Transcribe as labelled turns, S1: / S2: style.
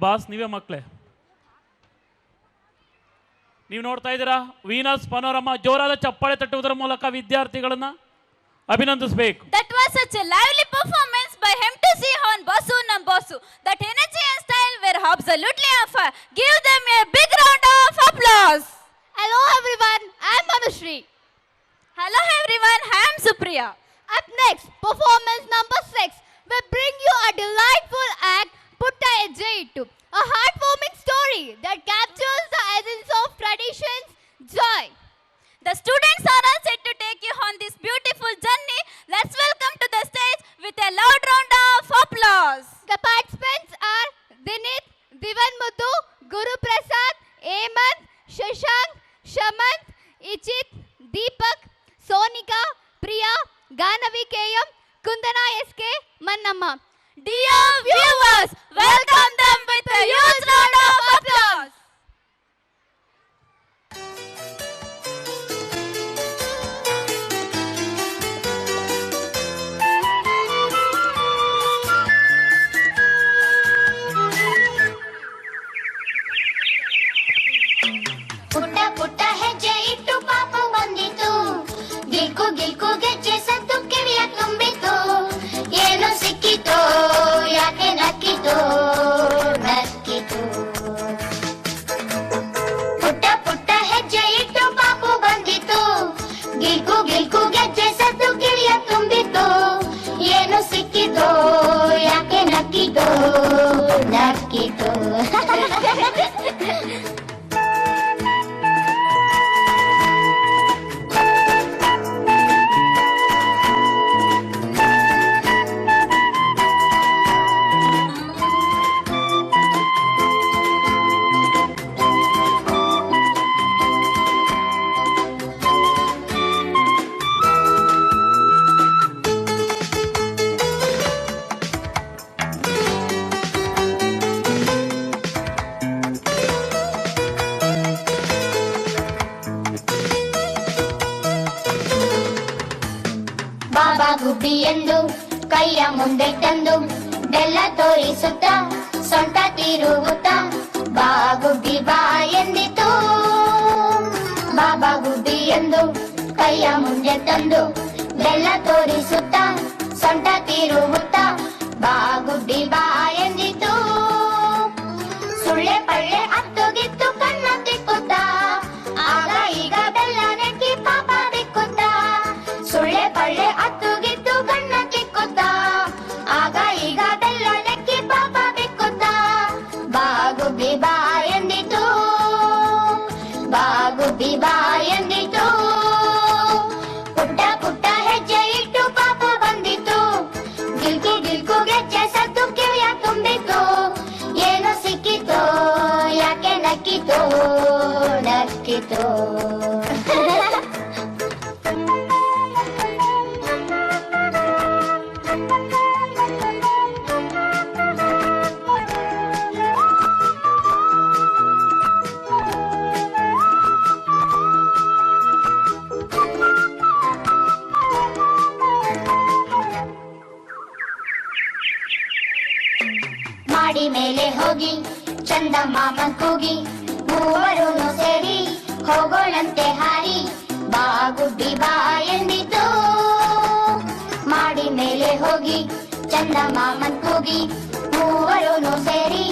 S1: Boss ನೀವೇ ಮಕ್ಕಳೇ. ನೀವು ನೋಡ್ತಾ ಇದ್ದೀರಾ ವೀನಸ್ ಪನೋರಮಾ. ಜೋರಾದ ಚಪ್ಪಾಳೆ ತಟ್ಟುವುದರ ಮೂಲಕ ವಿದ್ಯಾರ್ಥಿಗಳನ್ನ ಅಭಿನಂದಿಸಬೇಕು.
S2: That was such a lively performance by M2C Horn Basu Nam Basu. That energy and style were absolutely on fire. Give them a big round of applause.
S3: Hello everyone, I am Manushree.
S2: Hello everyone, I am Supriya.
S3: Up next, performance number 6 will bring you a delightful act, Putta Ejjayittu, a heartwarming story that captures the essence of tradition's joy.
S2: The students are all set to take you on this beautiful journey. Let's welcome to the stage with a loud round of applause.
S3: The participants are Dinit, Divan Muddu, Guru Prasad, Hemant, Shashank, Shamant, Ichit, Deepak, Sonika, Priya, Ganavi KM, Kundana SK, Mannamma.
S2: Dear viewers, welcome them with a huge round of applause.
S4: ಪುಟ್ಟ ಪುಟ್ಟ ಹೆಜ್ಜೆ ಇಟ್ಟು ಪಾಪು ಬಂದಿತು, ಗಿಲ್ಕು ಗಿಲ್ಕು ಗೆಜ್ಜೆ ಸದ್ದು ಕಿವಿಯ ತುಂಬಿತು. ಏನು ಸಿಕ್ಕಿತೋ ಯಾಕೆ ನಕ್ಕಿತೋ ನಕ್ಕಿತು. ಪುಟ್ಟ ಪುಟ್ಟ ಹೆಜ್ಜೆ ಇಟ್ಟು ಪಾಪು ಬಂದಿತು, ಗಿಲ್ಕು ಗಿಲ್ಕು ಗೆಜ್ಜೆ ಸದ್ದು ಕಿವಿಯ ತುಂಬಿತು. ಏನು ಸಿಕ್ಕಿತೋ ಯಾಕೆ ನಕ್ಕಿತೋ ನಕ್ಕಿತು. ಬಾಬಾ ಗುಬ್ಬಿ ಎಂದು ಕೈಯ ಮುಂದೆ ತಂದು ಬೆಲ್ಲ ತೋರಿಸುತ್ತ ಸೊಂಟ ತಿರುಗುತ್ತ ಬಾ ಗುಬ್ಬಿ ಬಾ ಎಂದಿತು. ಬಾಬಾ ಗುಬ್ಬಿ ಎಂದು ಕೈಯ ಮುಂದೆ ತಂದು ಬೆಲ್ಲ ತೋರಿಸುತ್ತ ಸೊಂಟ ತಿರುಗುತ್ತ ಬಾ ಗುಬ್ಬಿ ಬಾ ಎಂದಿತು. ಸುಳ್ಳೆ ಪಳ್ಳೆ ಹತ್ತುಗಿತ್ತು ಕಣ್ಣ ತಿಕ್ಕುತ್ತ ಆಗ ಈಗ ಬೆಲ್ಲ ನೆಕ್ಕಿ ಪಾಪ ಬಿಕ್ಕುತ್ತ. ಸುಳ್ಳೆ ಪಳ್ಳೆ ಹತ್ತುಗಿತ್ತು ಕಣ್ಣ ತಿಕ್ಕುತ್ತ ಆಗ ಈಗ ಬೆಲ್ಲ ನೆಕ್ಕಿ ಪಾಪ ಬಿಕ್ಕುತ್ತ. ಬಾ ಗುಬ್ಬಿ ಬಾ ಎಂದಿತು, ಬಾ ಗುಬ್ಬಿ ಬಾ ಎಂದಿತು. ಪುಟ್ಟ ಪುಟ್ಟ ಹೆಜ್ಜೆ ಇಟ್ಟು ಪಾಪ ಬಂದಿತು, ಗಿಲ್ಕು ಗಿಲ್ಕು ಗೆಜ್ಜೆ ಸದ್ದು ಕಿವಿಯ ತುಂಬಿತು. ಏನು ಸಿಕ್ಕಿತೋ ಯಾಕೆ ನಕ್ಕಿತೋ ನಕ್ಕಿತೋ. ಮಾಡಿ ಮೇಲೆ ಹೋಗಿ ಚಂದ ಮಾಮನ್ ಕೂಗಿ ಮೂವರೂ ಸೇರಿ ಹೋಗೋಣಂತೆ ಹಾರಿ ಬಾ ಗುಬ್ಬಿ ಬಾ ಎಂದಿತು. ಮಾಡಿ ಮೇಲೆ ಹೋಗಿ ಚಂದ ಮಾಮನ್ ಕೂಗಿ ಮೂವರೂ ಸೇರಿ